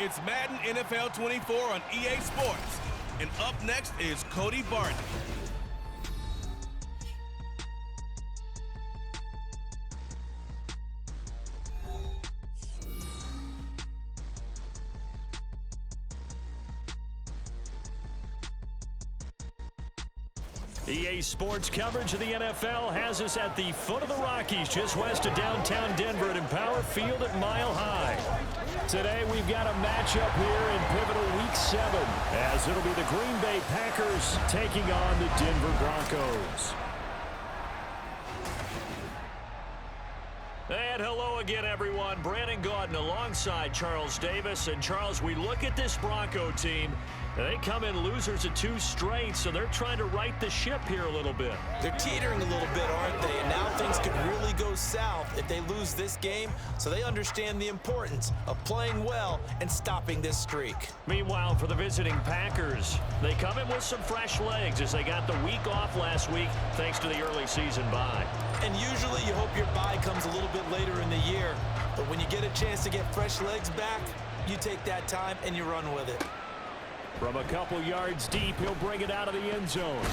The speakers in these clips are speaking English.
It's Madden NFL 24 on EA Sports. And up next is Cody Barton. EA Sports coverage of the NFL has us at the foot of the Rockies, just west of downtown Denver at Empower Field at Mile High. Today we've got a matchup here in pivotal Week 7, as it'll be the Green Bay Packers taking on the Denver Broncos. And hello again, everyone. Brandon Gaudin alongside Charles Davis. And Charles, we look at this Bronco team. They come in losers of 2 straight, so they're trying to right the ship here a little bit. They're teetering a little bit, aren't they? And now things could really go south if they lose this game, so they understand the importance of playing well and stopping this streak. Meanwhile, for the visiting Packers, they come in with some fresh legs as they got the week off last week thanks to the early season bye. And usually you hope your bye comes a little bit later in the year, but when you get a chance to get fresh legs back, you take that time and you run with it. From a couple yards deep, he'll bring it out of the end zone.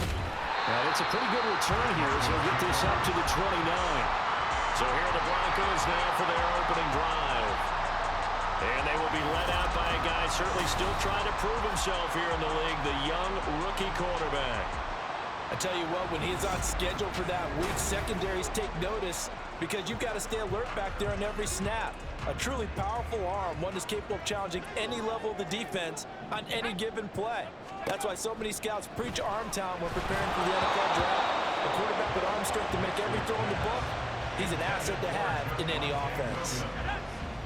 And it's a pretty good return here as he'll get this up to the 29. So here are the Broncos now for their opening drive. And they will be led out by a guy certainly still trying to prove himself here in the league, the young rookie quarterback. I tell you what, when he's on schedule for that week, secondaries take notice because you've got to stay alert back there on every snap. A truly powerful arm, one that's capable of challenging any level of the defense on any given play. That's why so many scouts preach arm talent when preparing for the NFL draft. A quarterback with arm strength to make every throw in the book, he's an asset to have in any offense.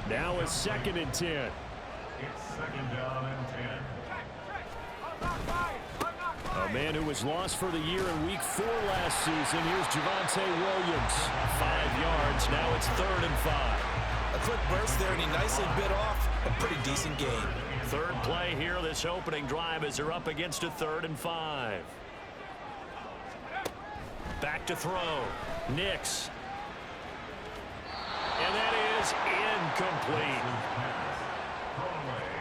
Now a 2nd and 10. It's 2nd down and 10. A man who was lost for the year in Week 4 last season. Here's Javonte Williams. 5 yards. Now it's 3rd and 5. A quick burst there, and he nicely bit off a pretty decent gain. Third play here, this opening drive, as they're up against a 3rd and 5. Back to throw. Nix. And that is incomplete.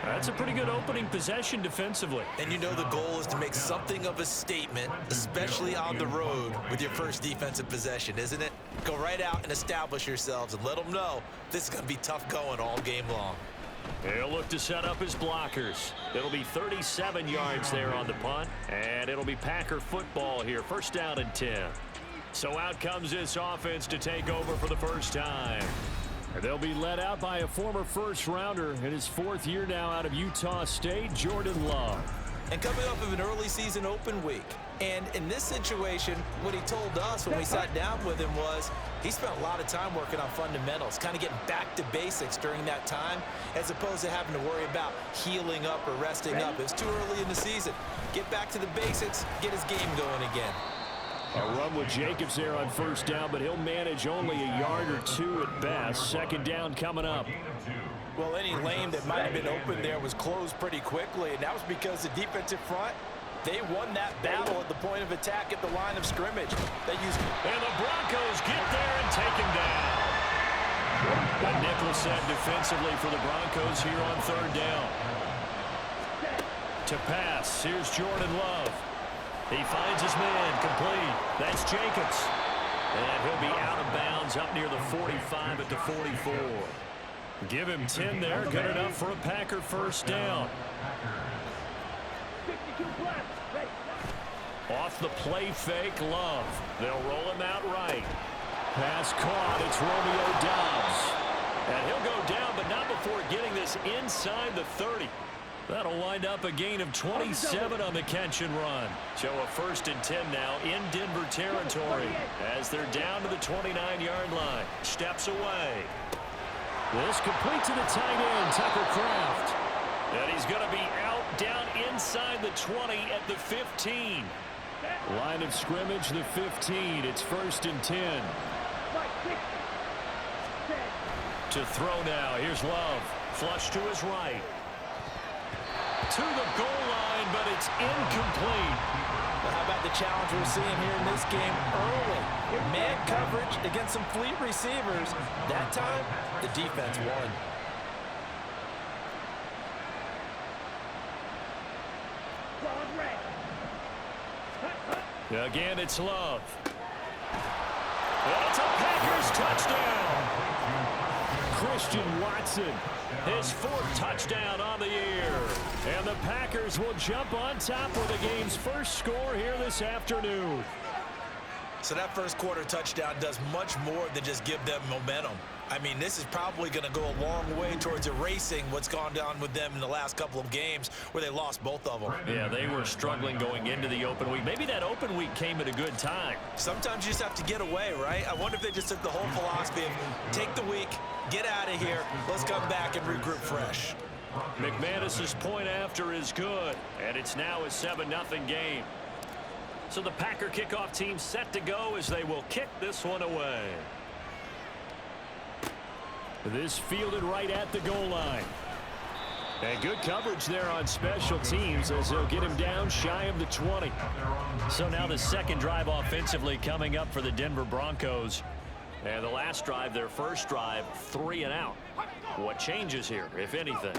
That's a pretty good opening possession defensively. And you know the goal is to make something of a statement, especially on the road with your first defensive possession, isn't it? Go right out and establish yourselves and let them know this is going to be tough going all game long. He'll look to set up his blockers. It'll be 37 yards there on the punt, and it'll be Packer football here. 1st down and 10. So out comes this offense to take over for the first time. They'll be led out by a former first-rounder in his 4th year now out of Utah State, Jordan Love. And coming off of an early season open week. And in this situation, what he told us when we sat down with him was he spent a lot of time working on fundamentals, kind of getting back to basics during that time, as opposed to having to worry about healing up or resting up. It's too early in the season. Get back to the basics, get his game going again. A run with Jacobs there on 1st down, but he'll manage only a yard or 2 at best. 2nd down coming up. Well, any lane that might have been open there was closed pretty quickly, and that was because the defensive front, they won that battle at the point of attack at the line of scrimmage. And the Broncos get there and take him down. A nickel set defensively for the Broncos here on 3rd down. To pass, here's Jordan Love. He finds his man, complete. That's Jacobs. And he'll be out of bounds up near the 45 at the 44. Give him 10 there, good enough for a Packer 1st down. Off the play fake, Love. They'll roll him out right. Pass caught, it's Romeo Doubs. And he'll go down, but not before getting this inside the 30. That'll wind up a gain of 27 on the catch and run. So a 1st and 10 now in Denver territory as they're down to the 29-yard line. Steps away. This complete to the tight end, Tucker Kraft. And he's going to be out down inside the 20 at the 15. Line of scrimmage, the 15. It's 1st and 10. To throw now. Here's Love. Flush to his right. To the goal line, but it's incomplete. Well, how about the challenge we're seeing here in this game early? Man coverage against some fleet receivers. That time, the defense won. Again, it's Love. And it's a Packers touchdown. Christian Watson, his 4th touchdown on the year. And the Packers will jump on top with the game's first score here this afternoon. So that first quarter touchdown does much more than just give them momentum. I mean, this is probably going to go a long way towards erasing what's gone down with them in the last couple of games where they lost both of them. Yeah, they were struggling going into the open week. Maybe that open week came at a good time. Sometimes you just have to get away, right? I wonder if they just took the whole philosophy of take the week, get out of here, let's come back and regroup fresh. McManus's point after is good, and it's now a 7-0 game. So the Packer kickoff team set to go as they will kick this one away. This fielded right at the goal line. And good coverage there on special teams as they'll get him down shy of the 20. So now the second drive offensively coming up for the Denver Broncos. And the last drive, their first drive, 3 and out. What changes here, if anything?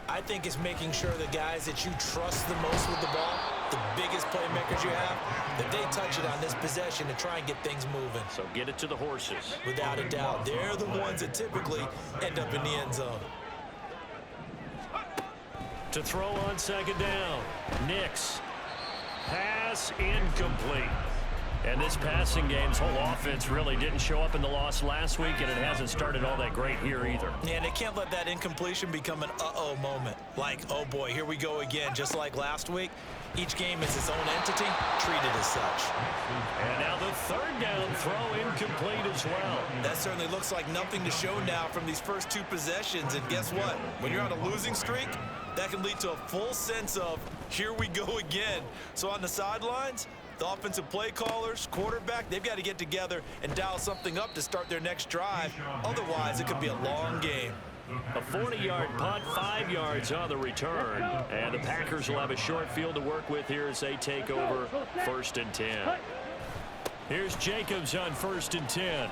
I think it's making sure the guys that you trust the most with the ball, the biggest playmakers you have, that they touch it on this possession to try and get things moving. So get it to the horses. Without a doubt. They're the ones that typically end up in the end zone. To throw on second down. Nix. Pass incomplete. And this passing game's whole offense really didn't show up in the loss last week, and it hasn't started all that great here either. Yeah, they can't let that incompletion become an uh-oh moment. Like, oh boy, here we go again, just like last week. Each game is its own entity, treated as such. And now the third down throw incomplete as well. That certainly looks like nothing to show now from these first 2 possessions. And guess what? When you're on a losing streak, that can lead to a full sense of, here we go again. So on the sidelines, the offensive play callers, quarterback, they've got to get together and dial something up to start their next drive. Otherwise, it could be a long game. A 40-yard punt, 5 yards on the return. And the Packers will have a short field to work with here as they take over 1st and 10. Here's Jacobs on 1st and 10.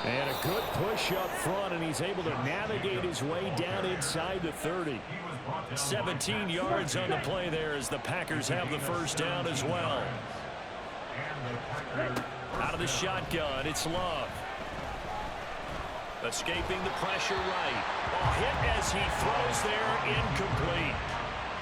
And a good push up front, and he's able to navigate his way down inside the 30. 17 yards on the play there as the Packers have the first down as well. Out of the shotgun, it's Love. Escaping the pressure right. A hit as he throws there, incomplete.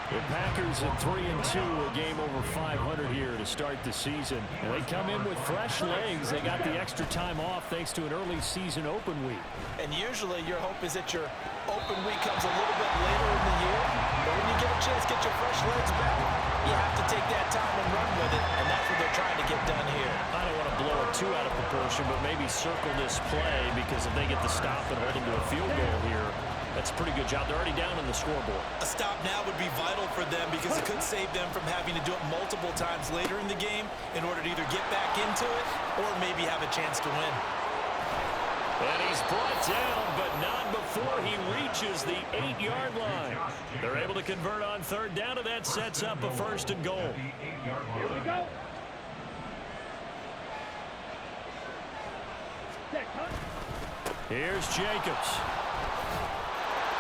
The Packers at 3-2, a game over 500 here to start the season. And they come in with fresh legs. They got the extra time off thanks to an early season open week. And usually your hope is that your open week comes a little bit later in the year. But when you get a chance to get your fresh legs back, you have to take that time and run with it. And that's what they're trying to get done here. I don't want to blow it too out of proportion, but maybe circle this play because if they get the stop and hold them to a field goal here, that's a pretty good job. They're already down on the scoreboard. A stop now would be vital for them because it could save them from having to do it multiple times later in the game in order to either get back into it or maybe have a chance to win. And he's brought down, but not before he reaches the 8-yard line. They're able to convert on 3rd down, and that sets up a 1st and goal. Here we go. Here's Jacobs.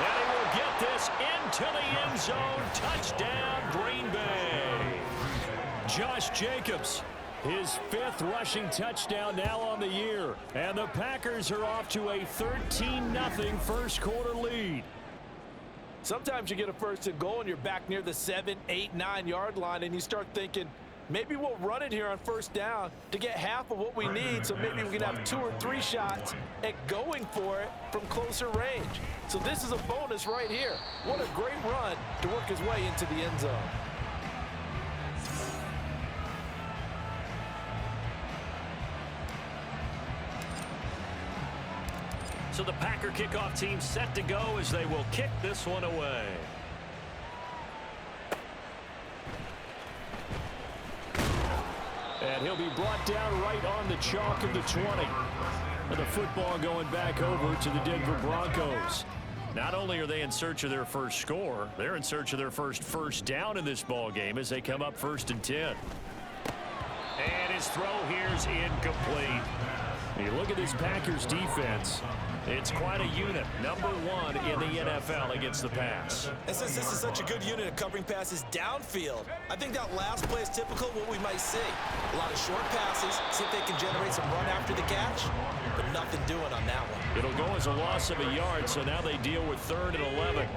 And he will get this into the end zone. Touchdown, Green Bay. Josh Jacobs, his 5th rushing touchdown now on the year. And the Packers are off to a 13-0 first quarter lead. Sometimes you get a 1st and goal and you're back near the 7, 8, 9-yard line and you start thinking, maybe we'll run it here on 1st down to get half of what we need, so maybe we can have 2 or 3 shots at going for it from closer range. So this is a bonus right here. What a great run to work his way into the end zone. So the Packer kickoff team set to go as they will kick this one away. And he'll be brought down right on the chalk of the 20. And the football going back over to the Denver Broncos. Not only are they in search of their first score, they're in search of their first down in this ball game as they come up 1st and 10. And his throw here's incomplete. You look at this Packers defense. It's quite a unit. Number 1 in the NFL against the pass. And since this is such a good unit of covering passes downfield, I think that last play is typical of what we might see. A lot of short passes, see if they can generate some run after the catch, but nothing doing on that one. It'll go as a loss of a yard, so now they deal with 3rd and 11.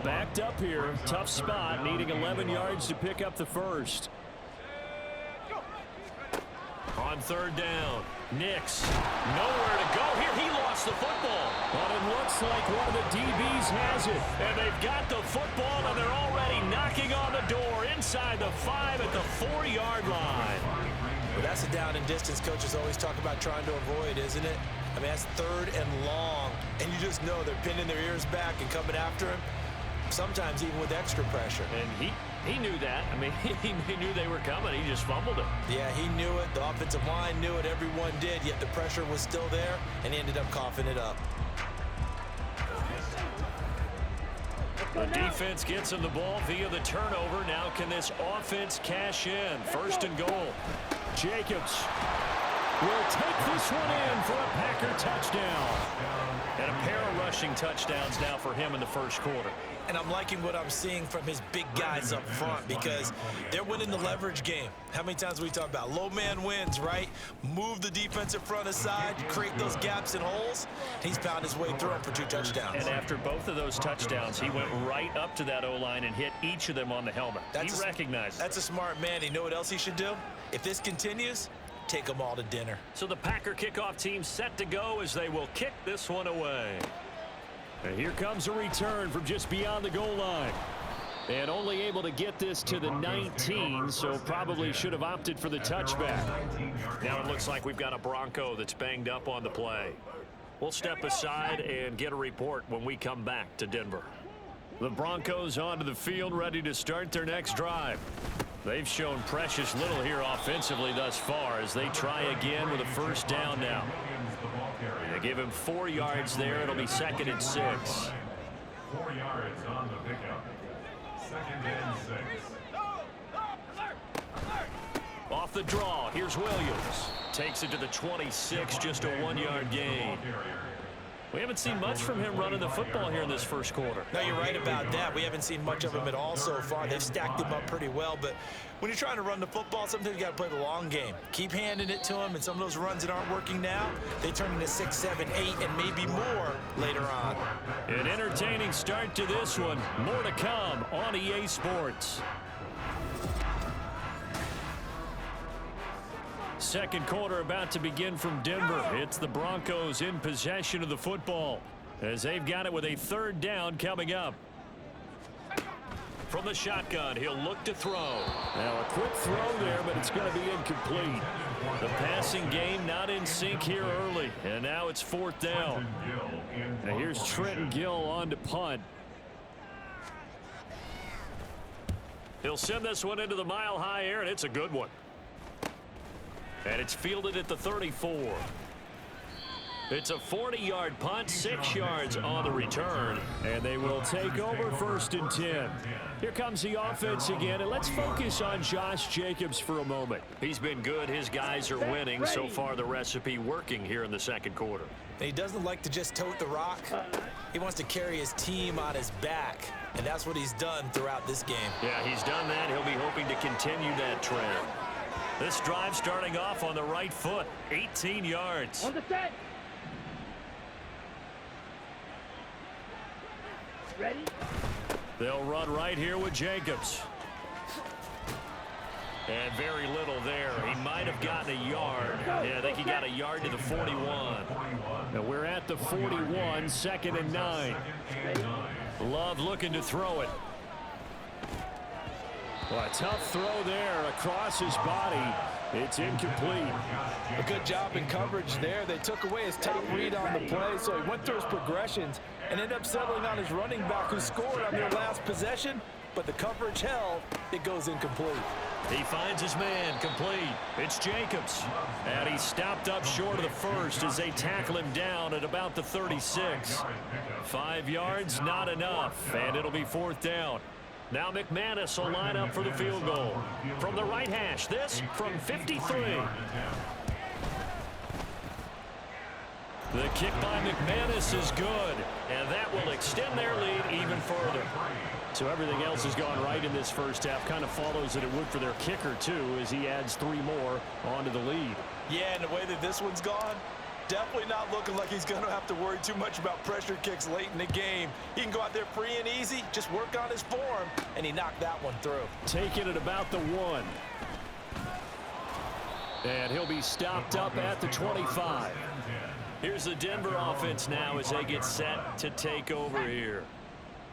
Backed up here, tough spot, needing 11 yards to pick up the first. On 3rd down, Nix, nowhere to go here. He lost the football. But it looks like one of the DBs has it. And they've got the football, and they're already knocking on the door inside the 5 at the 4-yard line. Well, that's a down and distance coaches always talk about trying to avoid, isn't it? I mean, that's 3rd and long, and you just know they're pinning their ears back and coming after him, sometimes even with extra pressure. And he knew that. I mean, he knew they were coming. He just fumbled it. Yeah, he knew it. The offensive line knew it. Everyone did, yet the pressure was still there, and he ended up coughing it up. The defense gets him the ball via the turnover. Now can this offense cash in? 1st and goal. Jacobs will take this one in for a Packer touchdown. And a pair of rushing touchdowns now for him in the 1st quarter. And I'm liking what I'm seeing from his big guys up front because they're winning the leverage game. How many times we talk about low man wins, right? Move the defensive front aside, create those gaps and holes. He's found his way through them for 2 touchdowns. And after both of those touchdowns, he went right up to that O-line and hit each of them on the helmet. He recognized it. That's a smart man. You know what else he should do? If this continues, take them all to dinner. So the Packer kickoff team set to go as they will kick this one away. And here comes a return from just beyond the goal line. And only able to get this to the 19, so probably should have opted for the touchback. Now it looks like we've got a Bronco that's banged up on the play. We'll step aside and get a report when we come back to Denver. The Broncos onto the field, ready to start their next drive. They've shown precious little here offensively thus far as they try again with a 1st down now. They give him 4 yards there. It'll be 2nd and 6. 4 yards on the pickup. 2nd and 6. Off the draw, here's Williams. Takes it to the 26, just a 1-yard gain. We haven't seen much from him running the football here in this 1st quarter. No, you're right about that. We haven't seen much of him at all so far. They've stacked him up pretty well, but when you're trying to run the football, sometimes you got to play the long game. Keep handing it to him, and some of those runs that aren't working now, they turn into 6, 7, 8, and maybe more later on. An entertaining start to this one. More to come on EA Sports. 2nd quarter about to begin from Denver. It's the Broncos in possession of the football as they've got it with a 3rd down coming up. From the shotgun, he'll look to throw. Now a quick throw there, but it's going to be incomplete. The passing game not in sync here early, and now it's 4th down. Now here's Trenton Gill on to punt. He'll send this one into the mile-high air, and it's a good one. And it's fielded at the 34. It's a 40-yard punt, 6 yards on the return. And they will take over 1st and 10. Here comes the offense again, and let's focus on Josh Jacobs for a moment. He's been good. His guys are winning. So far, the recipe working here in the 2nd quarter. And he doesn't like to just tote the rock. He wants to carry his team on his back, and that's what he's done throughout this game. Yeah, he's done that. He'll be hoping to continue that trend. This drive starting off on the right foot, 18 yards. On the set. Ready? They'll run right here with Jacobs. And very little there. He might have gotten a yard. Yeah, I think he got a yard to the 41. Now we're at the 41, 2nd and 9. Love looking to throw it. Well, a tough throw there across his body. It's incomplete. A good job in coverage there. They took away his top read on the play, so he went through his progressions and ended up settling on his running back who scored on their last possession, but the coverage held. It goes incomplete. He finds his man, complete. It's Jacobs. And he stopped up short of the 1st as they tackle him down at about the 36. 5 yards, not enough, and it'll be 4th down. Now McManus will line up for the field goal. From the right hash, this from 53. The kick by McManus is good, and that will extend their lead even further. So everything else has gone right in this first half. Kind of follows that it would for their kicker, too, as he adds 3 more onto the lead. Yeah, and the way that this one's gone, definitely not looking like he's going to have to worry too much about pressure kicks late in the game. He can go out there free and easy, just work on his form, and he knocked that one through. Take it at about the 1. And he'll be stopped up at the 25. Here's the Denver offense now as they get set to take over here.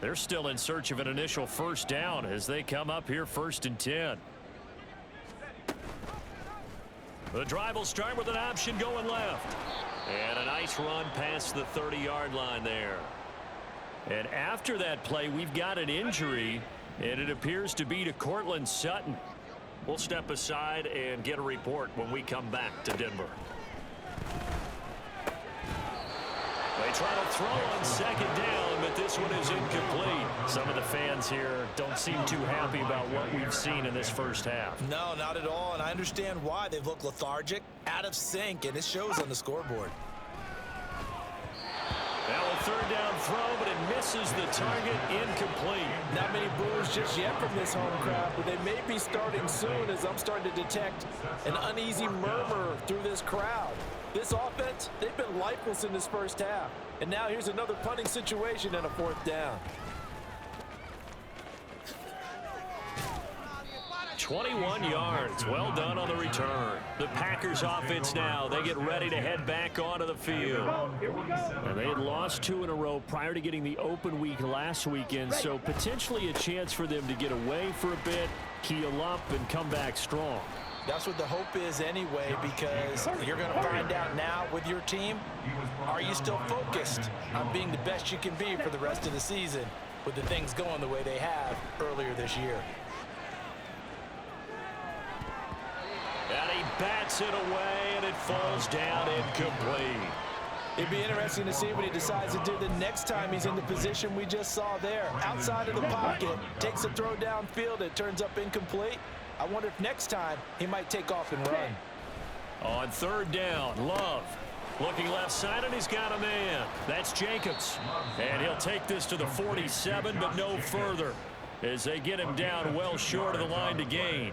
They're still in search of an initial first down as they come up here 1st and 10. The drive will start with an option going left. And a nice run past the 30-yard line there. And after that play, we've got an injury, and it appears to be to Cortland Sutton. We'll step aside and get a report when we come back to Denver. They try to throw on 2nd down, but this one is incomplete. Some of the fans here don't seem too happy about what we've seen in this first half. No, not at all, and I understand why. They've looked lethargic, out of sync, and it shows on the scoreboard. Now a 3rd down throw, but it misses the target, incomplete. Not many boos just yet from this home crowd, but they may be starting soon as I'm starting to detect an uneasy murmur through this crowd. This offense, they've been lifeless in this first half. And now here's another punting situation and a 4th down. 21 yards. Well done on the return. The Packers offense now, they get ready to head back onto the field. And they had lost 2 in a row prior to getting the open week last weekend, so potentially a chance for them to get away for a bit, heal up, and come back strong. That's what the hope is anyway, because you're going to find out now with your team, are you still focused on being the best you can be for the rest of the season with the things going the way they have earlier this year. And he bats it away, and it falls down incomplete. It'd be interesting to see what he decides to do the next time he's in the position we just saw there. Outside of the pocket, takes a throw downfield, it turns up incomplete. I wonder if next time he might take off and run. On 3rd down, Love. Looking left side, and he's got a man. That's Jacobs. And he'll take this to the 47, but no further, as they get him down well short of the line to gain.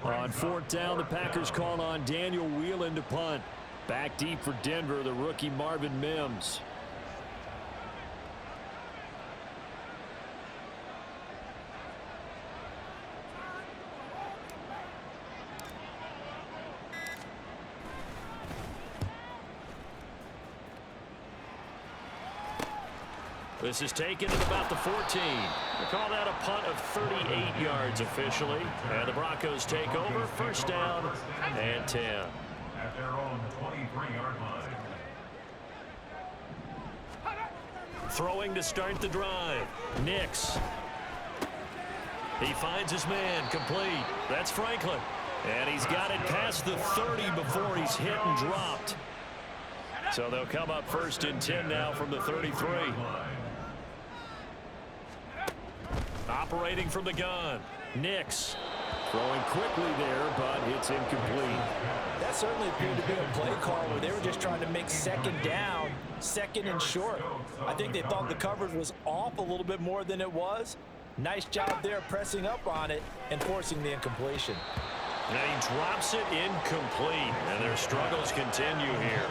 On 4th down, the Packers call on Daniel Whelan to punt. Back deep for Denver, the rookie Marvin Mims. This is taken at about the 14. They call that a punt of 38 yards officially. And the Broncos take over, 1st down and 10. At their own 23-yard line. Throwing to start the drive. Nix. He finds his man, complete. That's Franklin. And he's got it past the 30 before he's hit and dropped. So they'll come up 1st and 10 now from the 33. Operating from the gun. Nix. Throwing quickly there, but it's incomplete. That certainly appeared to be a play call where they were just trying to make 2nd down, 2nd and short. I think they thought the coverage was off a little bit more than it was. Nice job there pressing up on it and forcing the incompletion. And he drops it incomplete, and their struggles continue here.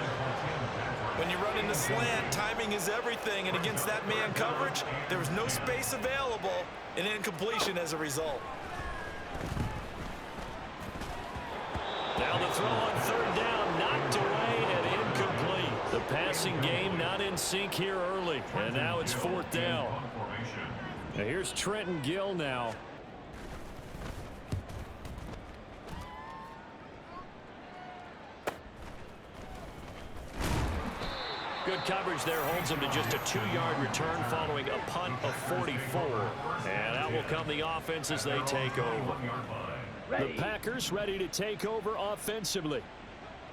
When you run into slant, timing is everything, and against that man coverage, there was no space available, and incompletion as a result. Now the throw on 3rd down, knocked away and incomplete. The passing game not in sync here early, and now it's 4th down. Now here's Trenton Gill now. Good coverage there, holds him to just a 2-yard return following a punt of 44. And out will come the offense as they take over. The Packers ready to take over offensively.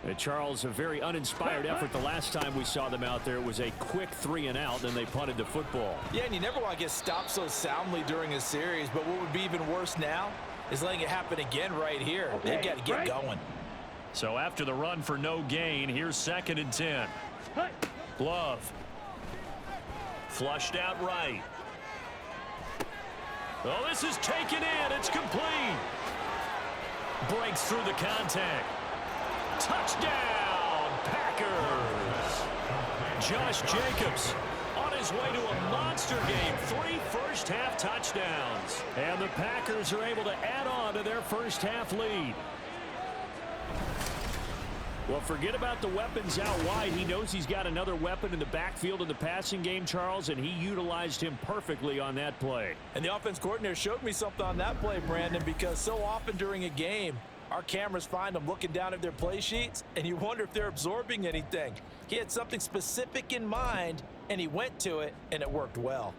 And Charles, a very uninspired effort the last time we saw them out there. It was a quick 3 and out, then they punted the football. Yeah, and you never want to get stopped so soundly during a series, but what would be even worse now is letting it happen again right here. They've got to get going. So after the run for no gain, here's 2nd and 10. Love. Flushed out right. Oh, this is taken in. It's complete. Breaks through the contact. Touchdown, Packers. Josh Jacobs on his way to a monster game. 3 first-half touchdowns. And the Packers are able to add on to their first-half lead. Well, forget about the weapons out wide. He knows he's got another weapon in the backfield in the passing game, Charles, and he utilized him perfectly on that play. And the offense coordinator showed me something on that play, Brandon, because so often during a game, our cameras find them looking down at their play sheets, and you wonder if they're absorbing anything. He had something specific in mind, and he went to it, and it worked well.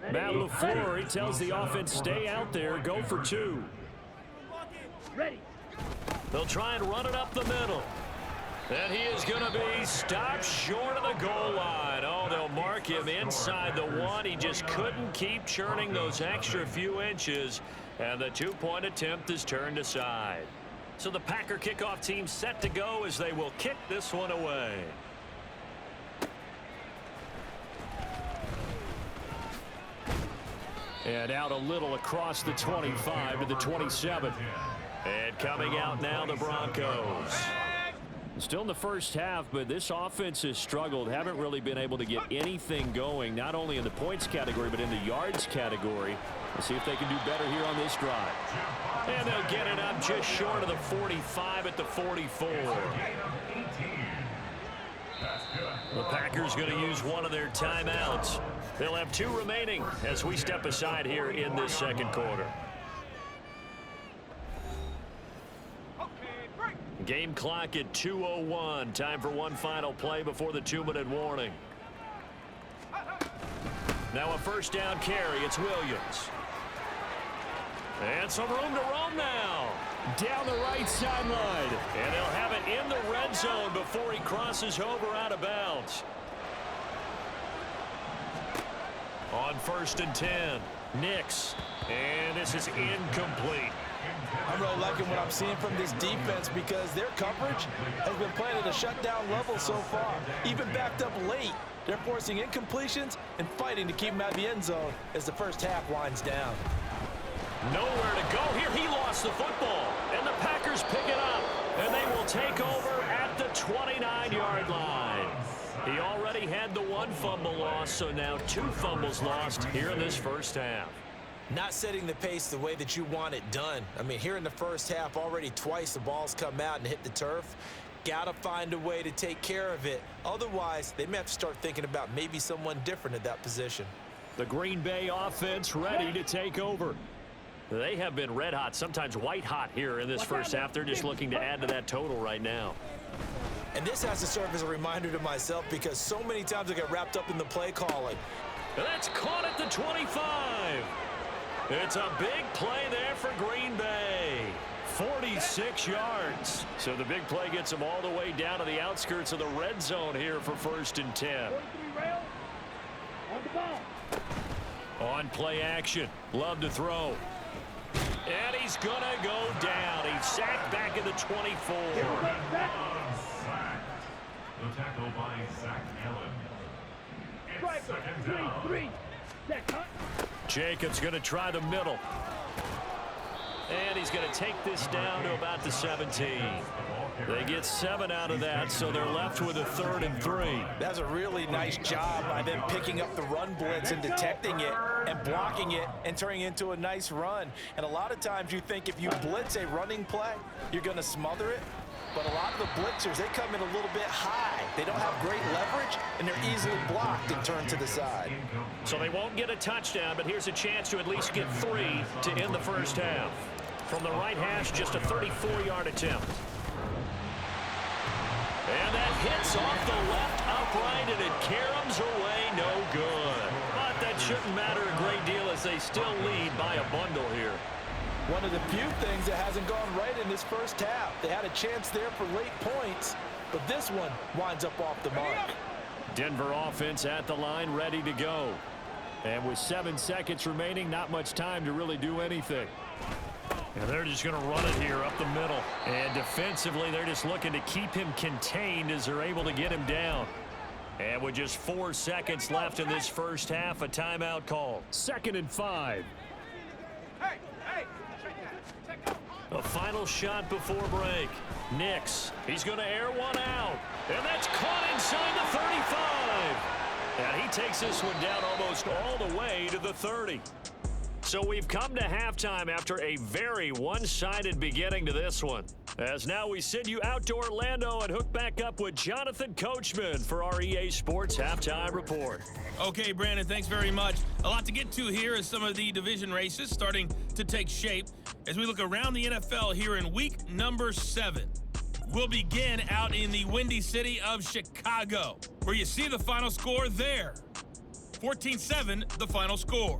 Matt LaFleur, he tells the offense, stay out there, go for 2. Ready. They'll try and run it up the middle. And he is going to be stopped short of the goal line. Oh, they'll mark him inside the 1. He just couldn't keep churning those extra few inches. And the 2-point attempt is turned aside. So the Packer kickoff team set to go as they will kick this one away. And out a little across the 25 to the 27. And coming out now, the Broncos. Still in the first half, but this offense has struggled. Haven't really been able to get anything going, not only in the points category, but in the yards category. Let's see if they can do better here on this drive. And they'll get it up just short of the 45 at the 44. The Packers going to use one of their timeouts. They'll have 2 remaining as we step aside here in this second quarter. Game clock at 2:01. Time for one final play before the 2-minute warning. Now a first down carry. It's Williams. And some room to roam now. Down the right sideline. And they'll have it in the red zone before he crosses over out of bounds. On 1st and 10. Nix. And this is incomplete. I'm really liking what I'm seeing from this defense because their coverage has been playing at a shutdown level so far. Even backed up late, they're forcing incompletions and fighting to keep them out of the end zone as the first half winds down. Nowhere to go here. He lost the football, and the Packers pick it up, and they will take over at the 29-yard line. He already had the 1 fumble loss, so now 2 fumbles lost here in this first half. Not setting the pace the way that you want it done. I mean, here in the first half, already twice the ball's come out and hit the turf. Got to find a way to take care of it. Otherwise, they may have to start thinking about maybe someone different at that position. The Green Bay offense ready to take over. They have been red hot, sometimes white hot here in this first half. They're just looking to add to that total right now. And this has to serve as a reminder to myself because so many times I get wrapped up in the play calling. That's caught at the 25. It's a big play there for Green Bay. 46 yards. So the big play gets them all the way down to the outskirts of the red zone here for 1st and 10. On play action. Love to throw. And he's going to go down. He's sacked back at the 24. The tackle by Zach Allen. It's 2nd down. Jacobs going to try the middle. And he's going to take this down to about the 17. They get 7 out of that, so they're left with a 3rd and 3. That's a really nice job by them picking up the run blitz and detecting it and blocking it and turning it into a nice run. And a lot of times you think if you blitz a running play, you're going to smother it. But a lot of the blitzers, they come in a little bit high. They don't have great leverage, and they're easily blocked and turned to the side. So they won't get a touchdown, but here's a chance to at least get 3 to end the first half. From the right hash, just a 34-yard attempt. And that hits off the left upright, and it caroms away no good. But that shouldn't matter a great deal as they still lead by a bundle here. One of the few things that hasn't gone right in this first half. They had a chance there for late points, but this one winds up off the mark. Denver offense at the line, ready to go. And with 7 seconds remaining, not much time to really do anything. And they're just going to run it here up the middle. And defensively, they're just looking to keep him contained as they're able to get him down. And with just 4 seconds left in this first half, a timeout call. 2nd and 5. A final shot before break. Nix, he's going to air one out. And that's caught inside the 35. And he takes this one down almost all the way to the 30. So we've come to halftime after a very one-sided beginning to this one. As now we send you out to Orlando and hook back up with Jonathan Coachman for our EA Sports Halftime Report. Okay, Brandon, thanks very much. A lot to get to here as some of the division races starting to take shape as we look around the NFL here in week number 7. We'll begin out in the windy city of Chicago, where you see the final score there. 14-7, the final score.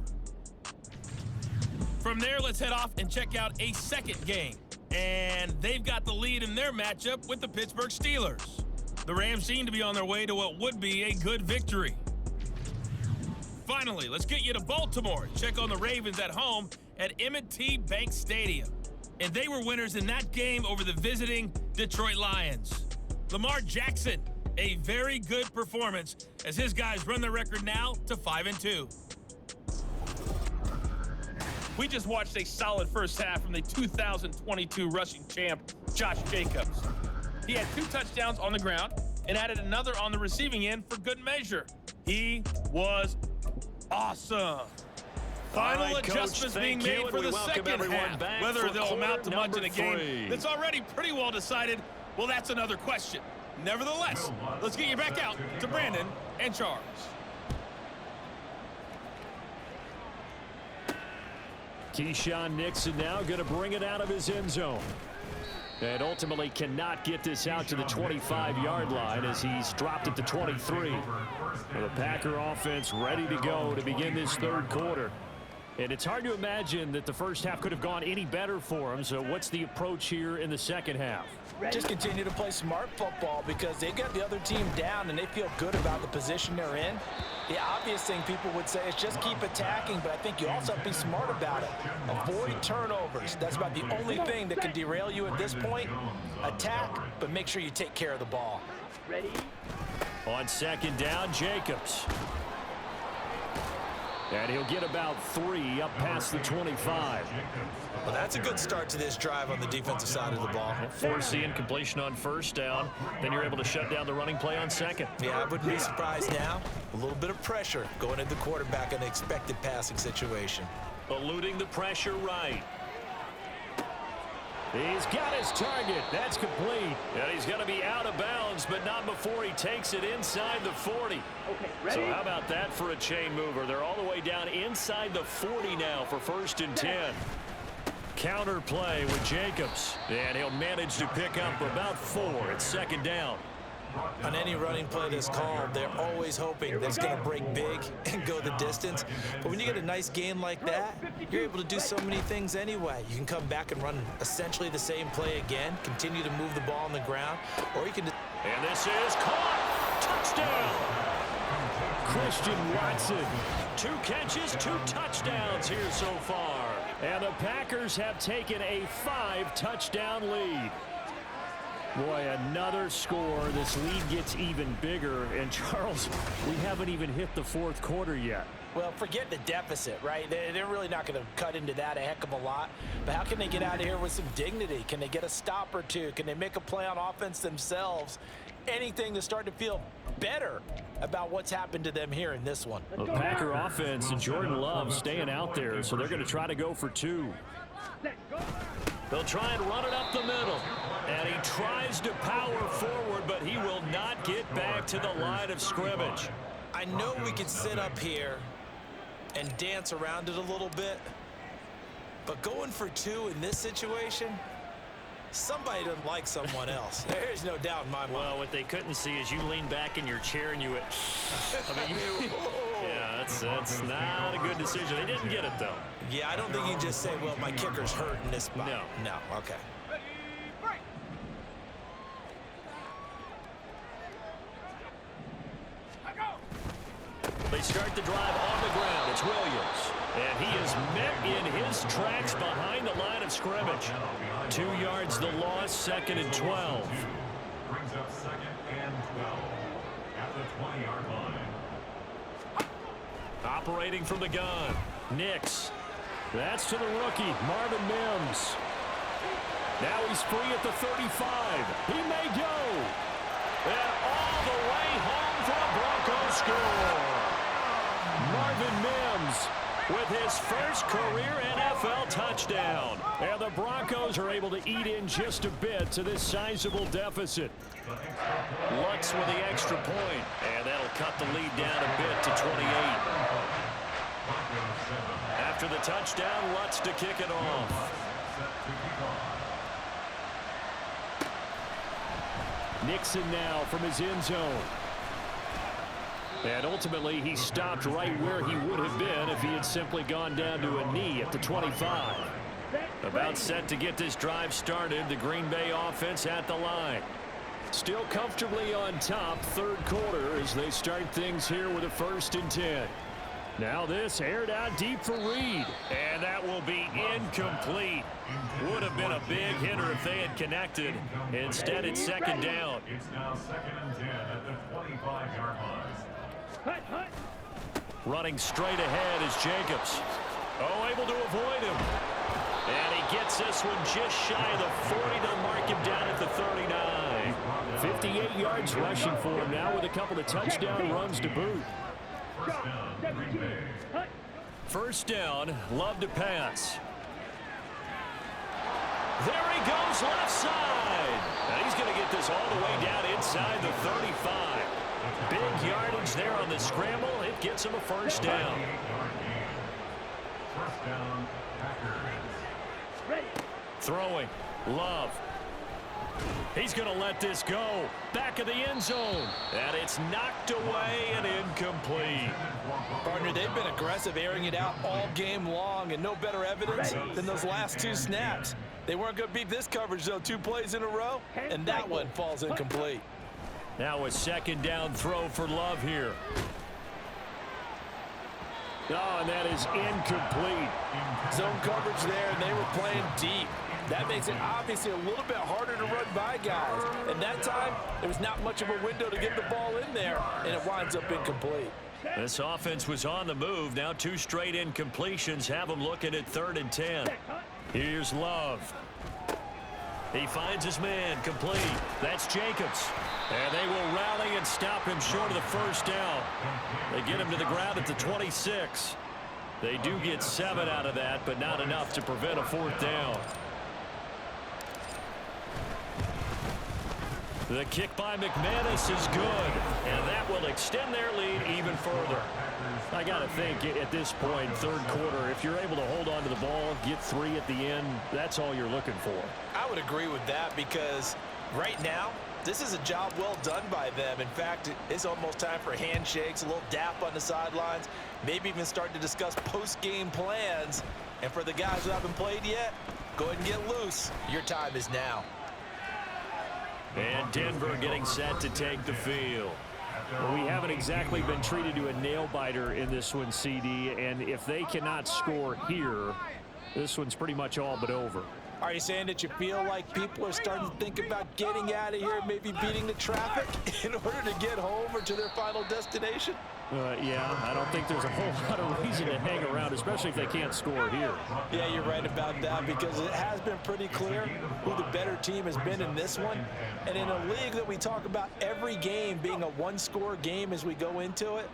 From there, let's head off and check out a second game. And they've got the lead in their matchup with the Pittsburgh Steelers. The Rams seem to be on their way to what would be a good victory. Finally, let's get you to Baltimore and check on the Ravens at home at M&T Bank Stadium. And they were winners in that game over the visiting Detroit Lions. Lamar Jackson, a very good performance as his guys run the record now to 5-2. We just watched a solid first half from the 2022 rushing champ, Josh Jacobs. He had 2 touchdowns on the ground and added another on the receiving end for good measure. He was awesome. Final adjustments being made for the second half. Whether they'll amount to much in a game that's already pretty well decided, well, that's another question. Nevertheless, let's get you back out to Brandon and Charles. Keyshawn Nixon now going to bring it out of his end zone. And ultimately cannot get this out to the 25-yard line as he's dropped at the 23. The Packer offense ready to go to begin this third quarter. And it's hard to imagine that the first half could have gone any better for him. So what's the approach here in the second half? Just continue to play smart football because they got the other team down and they feel good about the position they're in. The obvious thing people would say is just keep attacking, but I think you also have to be smart about it. Avoid turnovers. That's about the only thing that can derail you at this point. Attack, but make sure you take care of the ball. Ready? On 2nd down, Jacobs. And he'll get about 3 up past the 25. Well, that's a good start to this drive on the defensive side of the ball. Forcing completion on 1st down. Then you're able to shut down the running play on 2nd. Yeah, I wouldn't be surprised now. A little bit of pressure going at the quarterback in an expected passing situation. Eluding the pressure right. He's got his target. That's complete. And he's going to be out of bounds, but not before he takes it inside the 40. Okay, ready? So how about that for a chain mover? They're all the way down inside the 40 now for 1st and 10. Counter play with Jacobs. And he'll manage to pick up about 4 at 2nd down. On any running play that's called, they're always hoping that it's going to break big and go the distance. But when you get a nice gain like that, you're able to do so many things anyway. You can come back and run essentially the same play again, continue to move the ball on the ground, or you can... And this is caught. Touchdown. Christian Watson. 2 catches, 2 touchdowns here so far. And the Packers have taken a 5-touchdown lead. Boy, another score. This lead gets even bigger. And, Charles, we haven't even hit the 4th quarter yet. Well, forget the deficit, right? They're really not going to cut into that a heck of a lot. But how can they get out of here with some dignity? Can they get a stop or 2? Can they make a play on offense themselves? Anything to start to feel better about what's happened to them here in this one. The Packer offense and Jordan Love staying out there, so they're going to try to go for 2. They'll try and run it up the middle. And he tries to power forward, but he will not get back to the line of scrimmage. I know we could sit up here and dance around it a little bit, but going for 2 in this situation, somebody doesn't like someone else. There's no doubt in my mind. Well, what they couldn't see is you lean back in your chair and you went, yeah, that's not a good decision. They didn't get it, though. Yeah, I don't think you just say, well, my kicker's hurt in this spot. No, okay. They start the drive on the ground. It's Williams. And he is met in his tracks behind the line of scrimmage. 2 yards the loss, 2nd and 12. Brings up 2nd and 12 at the 20-yard line. Operating from the gun, Nix. That's to the rookie, Marvin Mims. Now he's free at the 35. He may go. And all the way home for a Broncos score. Marvin Mims with his first career NFL touchdown. And the Broncos are able to eat in just a bit to this sizable deficit. Lutz with the extra point, and that'll cut the lead down a bit to 28. After the touchdown, Lutz to kick it off. Nixon now from his end zone. And ultimately, he stopped right where he would have been if he had simply gone down to a knee at the 25. About set to get this drive started, the Green Bay offense at the line. Still comfortably on top, third quarter as they start things here with a 1st and 10. Now this aired out deep for Reed. And that will be incomplete. Would have been a big hitter if they had connected. Instead, it's 2nd down. It's now 2nd and 10 at the 25-yard line. Running straight ahead is Jacobs. Oh, able to avoid him. And he gets this one just shy of the 40 to mark him down at the 39. 58 yards rushing for him now with a couple of touchdown runs to boot. First down, Love to pass. There he goes left side. And he's going to get this all the way down inside the 35. Big yardage there on the scramble. It gets him a first down. First down, Packers. Throwing, Love. He's going to let this go. Back of the end zone. And it's knocked away and incomplete. Partner, they've been aggressive, airing it out all game long, and no better evidence than those last 2 snaps. They weren't going to beat this coverage, though, 2 plays in a row, and that one falls incomplete. Now a 2nd down throw for Love here. Oh, and that is incomplete. Zone coverage there, and they were playing deep. That makes it obviously a little bit harder to run by guys. And that time, there was not much of a window to get the ball in there, and it winds up incomplete. This offense was on the move. Now 2 straight incompletions have them looking at 3rd and 10. Here's Love. He finds his man, complete. That's Jacobs. And they will rally and stop him short of the first down. They get him to the ground at the 26. They do get 7 out of that, but not enough to prevent a 4th down. The kick by McManus is good, and that will extend their lead even further. I got to think at this point, third quarter, if you're able to hold on to the ball, get 3 at the end, that's all you're looking for. I would agree with that because right now, this is a job well done by them. In fact, it's almost time for handshakes, a little dap on the sidelines, maybe even start to discuss post-game plans. And for the guys who haven't played yet, go ahead and get loose. Your time is now. And Denver getting set to take the field. Well, we haven't exactly been treated to a nail-biter in this one, CD, and if they cannot score here, this one's pretty much all but over. Are you saying that you feel like people are starting to think about getting out of here, maybe beating the traffic in order to get home or to their final destination? Yeah, I don't think there's a whole lot of reason to hang around, especially if they can't score here. Yeah, you're right about that because it has been pretty clear who the better team has been in this one. And in a league that we talk about every game being a one-score game as we go into it,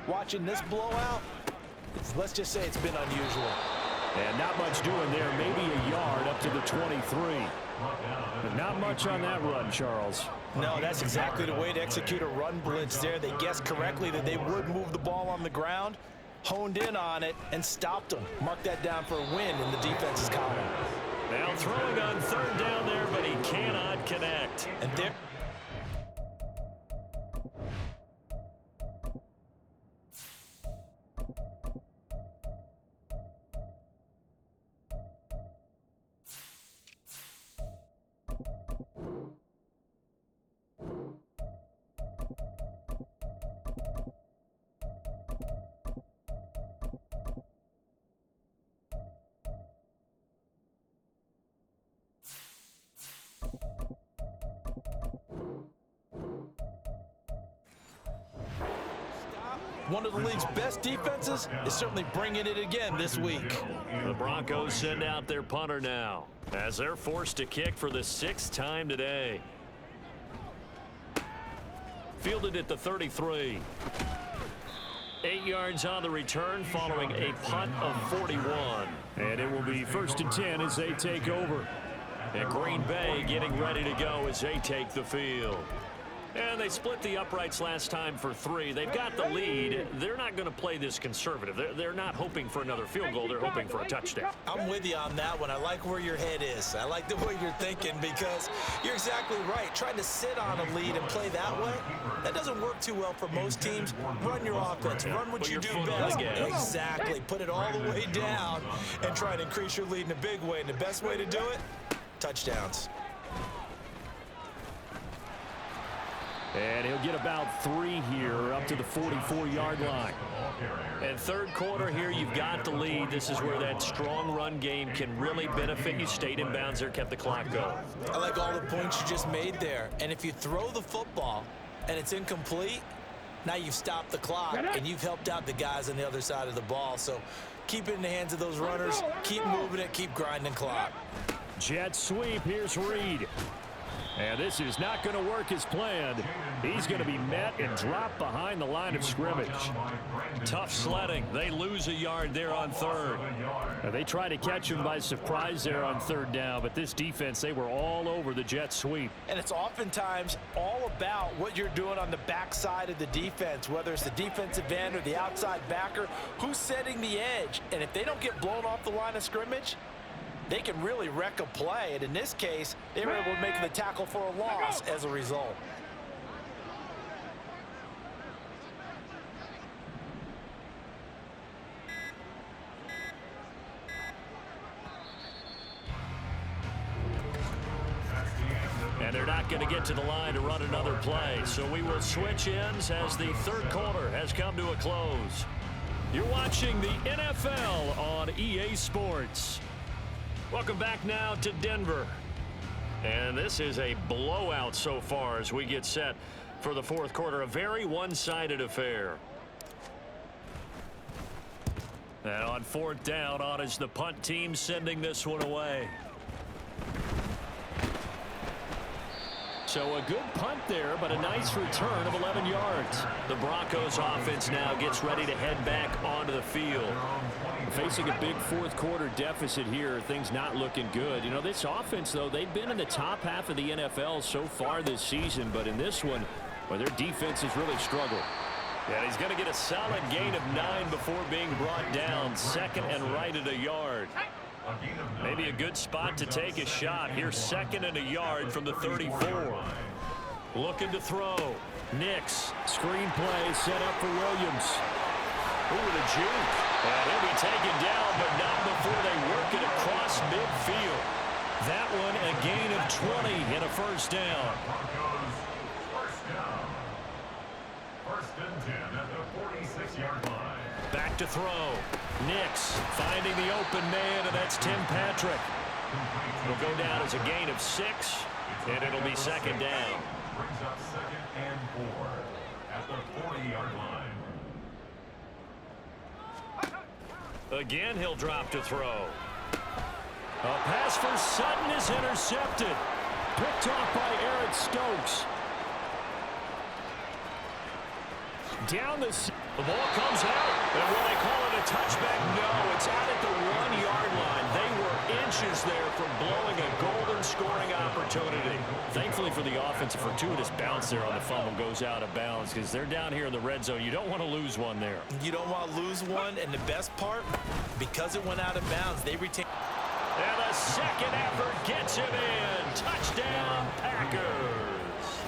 watching this blowout, let's just say it's been unusual. And not much doing there, maybe a yard up to the 23. But not much on that run, Charles. No, that's exactly the way to execute a run blitz there. They guessed correctly that they would move the ball on the ground, honed in on it, and stopped them. Mark that down for a win in the defense's column. Now throwing on third down there, but he cannot connect. And there. One of the league's best defenses is certainly bringing it again this week. The Broncos send out their punter now as they're forced to kick for the 6th time today. Fielded at the 33. 8 yards on the return following a punt of 41. And it will be 1st and 10 as they take over. And Green Bay getting ready to go as they take the field. And they split the uprights last time for 3. They've got the lead. They're not going to play this conservative. They're not hoping for another field goal. They're hoping for a touchdown. I'm with you on that one. I like where your head is. I like the way you're thinking because you're exactly right. Trying to sit on a lead and play that way, that doesn't work too well for most teams. Run your offense. Run what you do best. Exactly. Put it all the way down and try to increase your lead in a big way. And the best way to do it, touchdowns. And he'll get about 3 here up to the 44-yard line. And 3rd quarter here, you've got the lead. This is where that strong run game can really benefit you. Stayed in bounds there, kept the clock going. I like all the points you just made there. And if you throw the football and it's incomplete, now you've stopped the clock and you've helped out the guys on the other side of the ball. So keep it in the hands of those runners. Keep moving it. Keep grinding clock. Jet sweep. Here's Reed. And this is not going to work as planned. He's going to be met and dropped behind the line of scrimmage. Tough sledding. They lose a yard there on 3rd. Now, they try to catch him by surprise there on 3rd down, but this defense, they were all over the jet sweep. And it's oftentimes all about what you're doing on the backside of the defense, whether it's the defensive end or the outside backer, who's setting the edge. And if they don't get blown off the line of scrimmage, they can really wreck a play. And in this case, they were able to make the tackle for a loss as a result. And they're not going to get to the line to run another play. So we will switch ends as the 3rd quarter has come to a close. You're watching the NFL on EA Sports. Welcome back now to Denver. And this is a blowout so far as we get set for the 4th quarter. A very one-sided affair. And on 4th down, on is the punt team sending this one away. So a good punt there, but a nice return of 11 yards. The Broncos offense now gets ready to head back onto the field. Facing a big 4th quarter deficit here, things not looking good. You know, this offense, though, they've been in the top half of the NFL so far this season, but in this one, well, their defense has really struggled. Yeah, he's going to get a solid gain of 9 before being brought down. 2nd and right at a yard. Maybe a good spot to take a shot. Here's 2nd and a yard from the 34. Looking to throw. Nix. Screenplay set up for Williams. Ooh, the juke. And he'll be taken down, but not before they work it across midfield. That one a gain of 20 and a 1st down. First and 10 at the 46-yard line. Back to throw. Nix finding the open man, and that's Tim Patrick. It'll go down as a gain of 6, and it'll be 2nd down. Brings up 2nd and 4 at the 40-yard line. Again, he'll drop to throw. A pass for Sutton is intercepted. Picked off by Eric Stokes. Down the ball comes out, and will they call it a touchback? No, it's out at the 1-yard line. They were inches there from blowing a golden scoring opportunity. Thankfully for the offense, a fortuitous bounce there on the fumble goes out of bounds because they're down here in the red zone. You don't want to lose one there. You don't want to lose one, and the best part, because it went out of bounds, they retain. And the 2nd effort gets him in. Touchdown, Packers.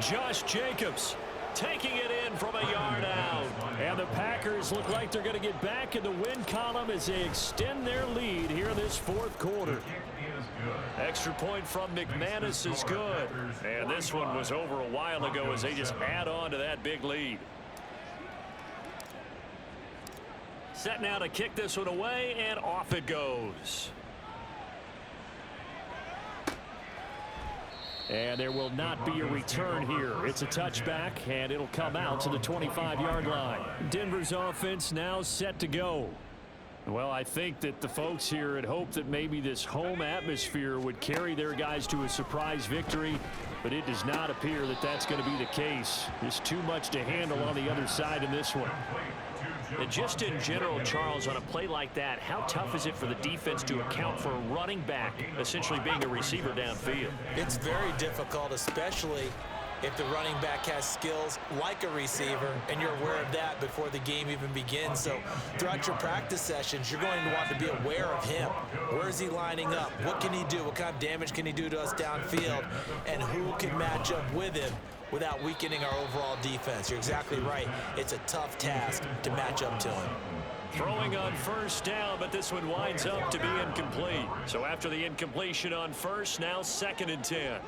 Josh Jacobs taking it in from a yard out. And the Packers look like they're going to get back in the win column as they extend their lead here in this 4th quarter. Extra point from McManus is good. And this one was over a while ago as they just add on to that big lead. Set now to kick this one away, and off it goes. And there will not be a return here. It's a touchback, and it'll come out to the 25-yard line. Denver's offense now set to go. Well, I think that the folks here had hoped that maybe this home atmosphere would carry their guys to a surprise victory, but it does not appear that that's going to be the case. There's too much to handle on the other side in this one. And just in general, Charles, on a play like that, how tough is it for the defense to account for a running back essentially being a receiver downfield? It's very difficult, especially if the running back has skills like a receiver, and you're aware of that before the game even begins. So throughout your practice sessions, you're going to want to be aware of him. Where is he lining up? What can he do? What kind of damage can he do to us downfield? And who can match up with him without weakening our overall defense? You're exactly right. It's a tough task to match up to him. Throwing on first down, but this one winds up to be incomplete. So after the incompletion on first, now 2nd and 10.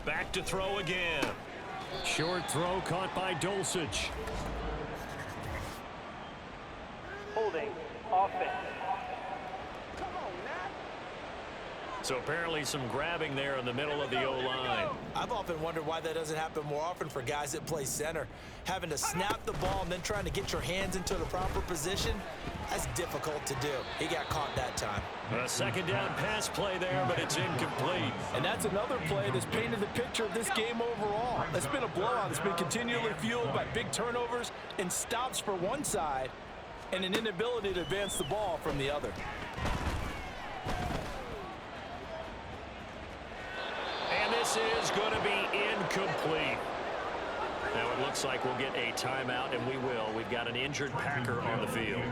Back to throw again. Short throw caught by Dulcich. Holding. Offense. So apparently some grabbing there in the middle of the O-line. I've often wondered why that doesn't happen more often for guys that play center. Having to snap the ball and then trying to get your hands into the proper position, that's difficult to do. He got caught that time. A 2nd down pass play there, but it's incomplete. And that's another play that's painted the picture of this game overall. It's been a blowout. It's been continually fueled by big turnovers and stops for one side and an inability to advance the ball from the other. And this is going to be incomplete. Now it looks like we'll get a timeout, and we will. We've got an injured Packer on the field.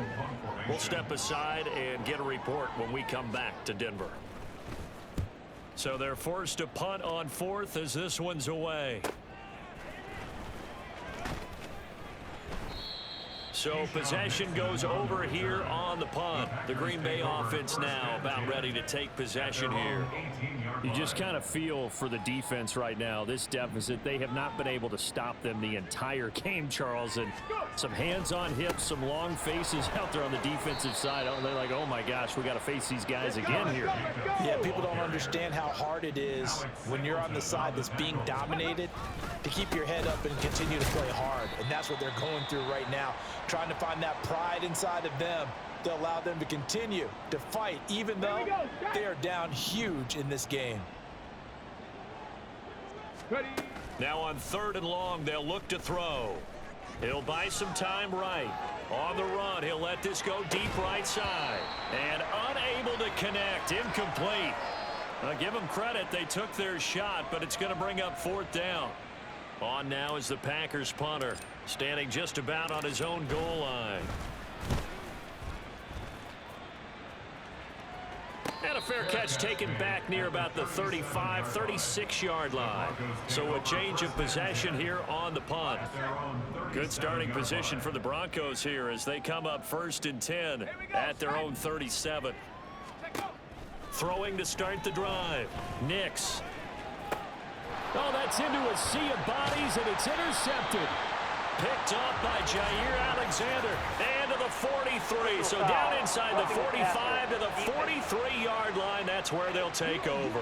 We'll step aside and get a report when we come back to Denver. So they're forced to punt on 4th as this one's away. So possession goes over here on the punt. The Green Bay offense now about ready to take possession here. You just kind of feel for the defense right now. This deficit, they have not been able to stop them the entire game, Charles. And some hands on hips, some long faces out there on the defensive side. They're like, oh my gosh, we got to face these guys again here. Yeah, people don't understand how hard it is when you're on the side that's being dominated to keep your head up and continue to play hard. And that's what they're going through right now, trying to find that pride inside of them to allow them to continue to fight, even though they are down huge in this game. Now on 3rd and long, they'll look to throw. He'll buy some time right. On the run, he'll let this go deep right side. And unable to connect, incomplete. Give them credit, they took their shot, but it's going to bring up 4th down. On now is the Packers punter, standing just about on his own goal line. And a fair catch taken back near about the 35, 36-yard line. So a change of possession here on the punt. Good starting position for the Broncos here as they come up 1st and 10 at their own 37. Throwing to start the drive. Nix. Oh, that's into a sea of bodies, and it's intercepted. Picked up by Jair Alexander. And to the 43. So down inside the 45 to the 43-yard line. That's where they'll take over.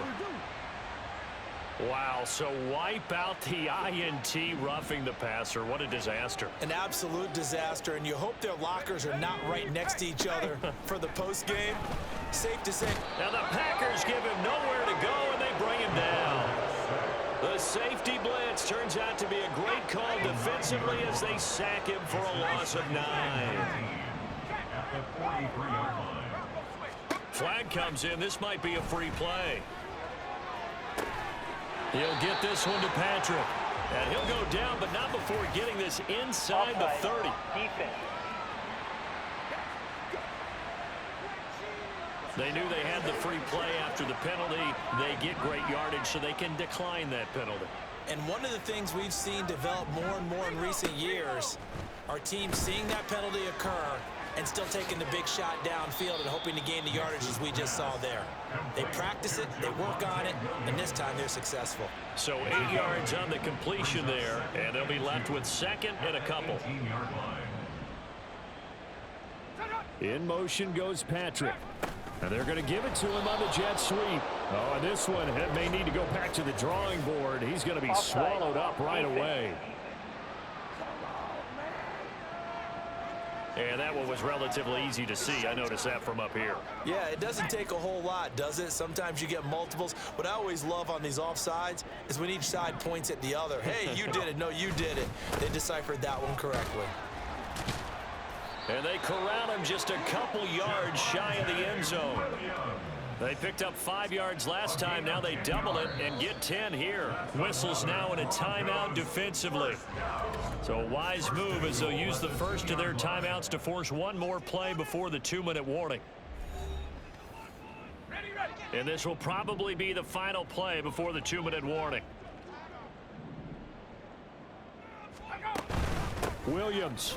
Wow, so wipe out the INT, roughing the passer. What a disaster. An absolute disaster, and you hope their lockers are not right next to each other for the postgame. Safe to say. Now the Packers give him nowhere to go, and they bring him down. The safety blitz turns out to be a great call defensively as they sack him for a loss of 9. Flag comes in. This might be a free play. He'll get this one to Patrick. And he'll go down, but not before getting this inside the 30. They knew they had the free play after the penalty. They get great yardage, so they can decline that penalty. And one of the things we've seen develop more and more in recent years are teams seeing that penalty occur and still taking the big shot downfield and hoping to gain the yardage as we just saw there. They practice it, they work on it, and this time they're successful. So 8 yards on the completion there, and they'll be left with 2nd and a couple. In motion goes Patrick. And they're going to give it to him on the jet sweep. Oh, and this one it may need to go back to the drawing board. He's going to be swallowed up right away. And that one was relatively easy to see. I noticed that from up here. Yeah, it doesn't take a whole lot, does it? Sometimes you get multiples. What I always love on these offsides is when each side points at the other. Hey, you did it. No, you did it. They deciphered that one correctly. And they corral him just a couple yards shy of the end zone. They picked up 5 yards last time. Now they double it and get 10 here. Whistles now in a timeout defensively. So a wise move as they'll use the first of their timeouts to force one more play before the 2-minute warning. And this will probably be the final play before the 2-minute warning. Williams.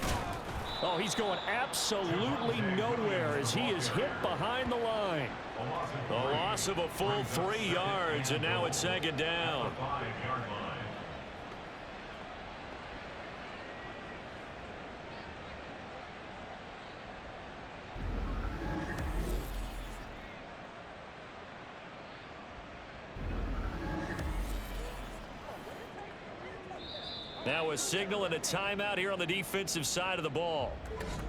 Oh, he's going absolutely nowhere as he is hit behind the line. A loss of a full 3 yards, and now it's 2nd down. Now a signal and a timeout here on the defensive side of the ball.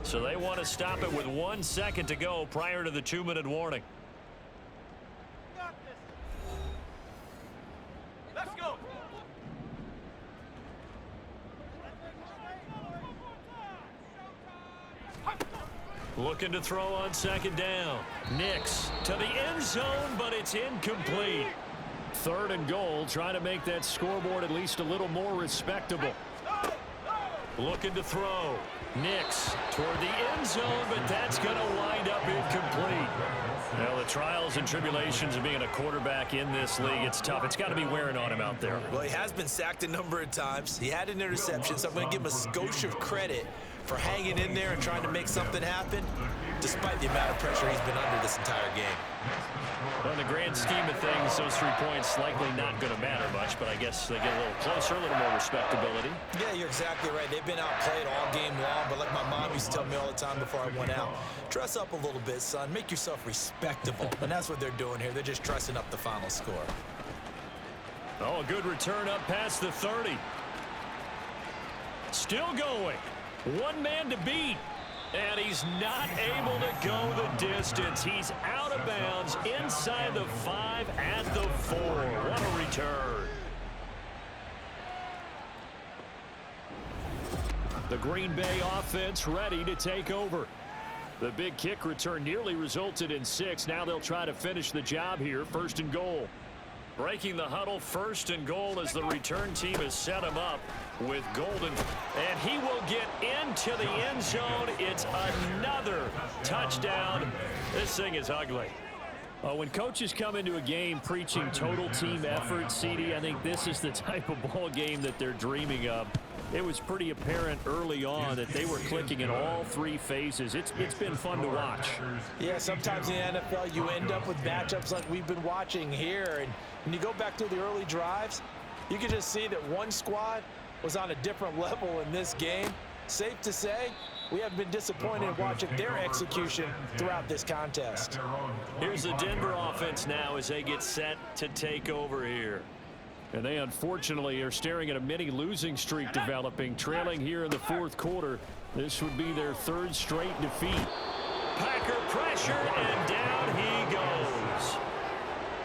So they want to stop it with 1 second to go prior to the 2-minute warning. Let's go. Looking to throw on 2nd down. Nix to the end zone, but it's incomplete. 3rd and goal, trying to make that scoreboard at least a little more respectable. Looking to throw. Nix toward the end zone, but that's going to wind up incomplete. Well, the trials and tribulations of being a quarterback in this league, it's tough. It's got to be wearing on him out there. Well, he has been sacked a number of times. He had an interception, so I'm going to give him a skosh of credit for hanging in there and trying to make something happen, despite the amount of pressure he's been under this entire game. Well, in the grand scheme of things, those 3 points likely not going to matter much, but I guess they get a little closer, a little more respectability. Yeah, you're exactly right. They've been outplayed all game long, but like my mom used to tell me all the time before I went out, dress up a little bit, son. Make yourself respectable. And that's what they're doing here. They're just dressing up the final score. Oh, a good return up past the 30. Still going. One man to beat. And he's not able to go the distance. He's out of bounds inside the 5 at the 4. What a return. The Green Bay offense ready to take over. The big kick return nearly resulted in 6. Now they'll try to finish the job here. 1st and goal. Breaking the huddle, 1st and goal as the return team has set him up with Golden. And he will get into the end zone. It's another touchdown. This thing is ugly. When coaches come into a game preaching total team effort, CD, I think this is the type of ball game that they're dreaming of. It was pretty apparent early on that they were clicking in all 3 phases. It's been fun to watch. Yeah, sometimes in the NFL you end up with matchups like we've been watching here. And when you go back to the early drives, you can just see that one squad was on a different level in this game. Safe to say, we have been disappointed in watching their execution throughout this contest. Here's the Denver offense now as they get set to take over here. And they unfortunately are staring at a mini losing streak developing, trailing here in the 4th quarter. This would be their 3rd straight defeat. Packer pressure, and down he goes.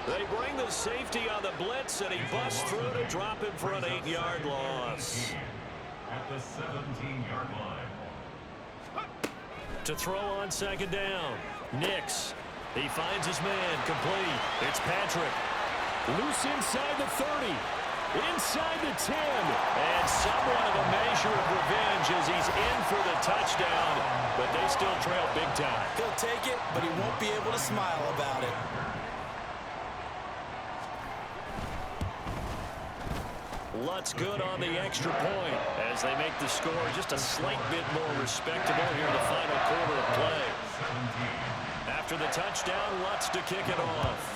They bring the safety on the blitz, and he busts through to drop him for an 8-yard loss. At the 17-yard line. To throw on 2nd down. Nix. He finds his man complete. It's Patrick. Loose inside the 30. Inside the 10. And somewhat of a measure of revenge as he's in for the touchdown. But they still trail big time. He'll take it, but he won't be able to smile about it. Lutz good on the extra point as they make the score just a slight bit more respectable here in the final quarter of play. After the touchdown, Lutz to kick it off.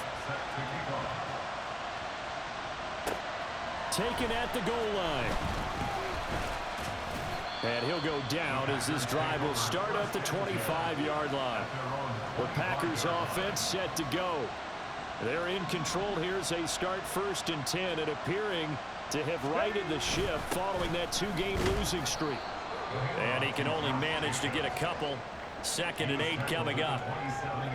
Taken at the goal line. And he'll go down as this drive will start at the 25-yard line. The Packers offense set to go. They're in control here as they start 1st and 10 and appearing to have righted the ship following that 2-game losing streak. And he can only manage to get a couple. 2nd and 8 coming up.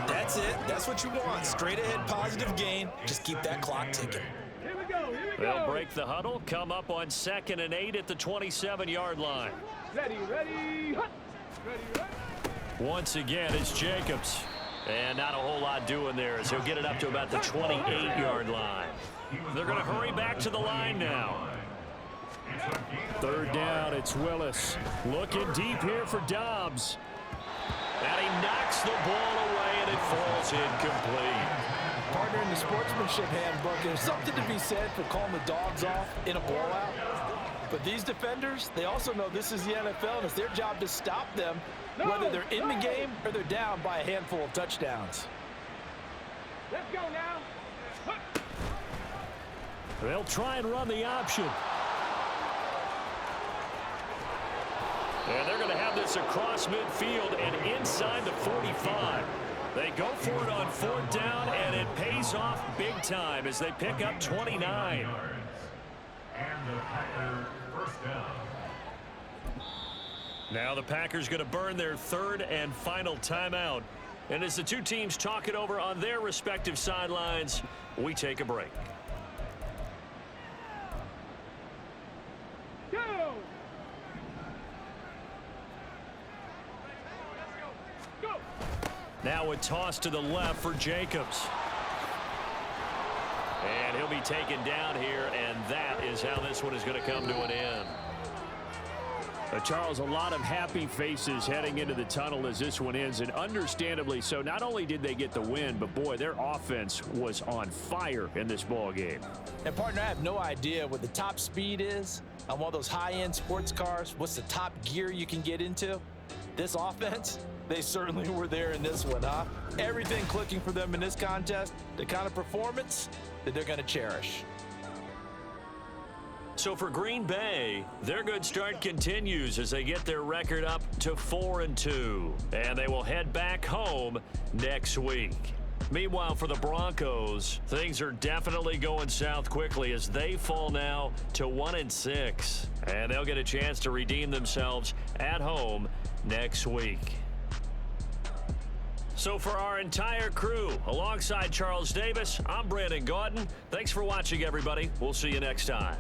That's it. That's what you want. Straight ahead positive gain. Just keep that clock ticking. They'll break the huddle, come up on 2nd and 8 at the 27-yard line. Ready. Once again, it's Jacobs. And not a whole lot doing there as he'll get it up to about the 28-yard line. They're going to hurry back to the line now. 3rd down, it's Willis. Looking deep here for Dobbs. And he knocks the ball away, and it falls incomplete. Partner, in the sportsmanship handbook, there's something to be said for calling the dogs off in a blowout. But these defenders, they also know this is the NFL, and it's their job to stop them, whether they're in the game or they're down by a handful of touchdowns. Let's go now. They'll try and run the option. And they're going to have this across midfield and inside the 45. They go for it on 4th down, and it pays off big time as they pick up 29. And the Packers 1st down. Now the Packers going to burn their 3rd and final timeout. And as the two teams talk it over on their respective sidelines, we take a break. Go. Now a toss to the left for Jacobs. And he'll be taken down here, and that is how this one is going to come to an end. Charles, a lot of happy faces heading into the tunnel as this one ends, and understandably so. Not only did they get the win, but boy, their offense was on fire in this ball game. And partner, I have no idea what the top speed is on one of those high-end sports cars. What's the top gear you can get into? This offense, they certainly were there in this one, huh? Everything clicking for them in this contest, the kind of performance that they're going to cherish. So for Green Bay, their good start continues as they get their record up to 4-2. And they will head back home next week. Meanwhile, for the Broncos, things are definitely going south quickly as they fall now to 1-6. And they'll get a chance to redeem themselves at home next week. So for our entire crew, alongside Charles Davis, I'm Brandon Gauton. Thanks for watching, everybody. We'll see you next time.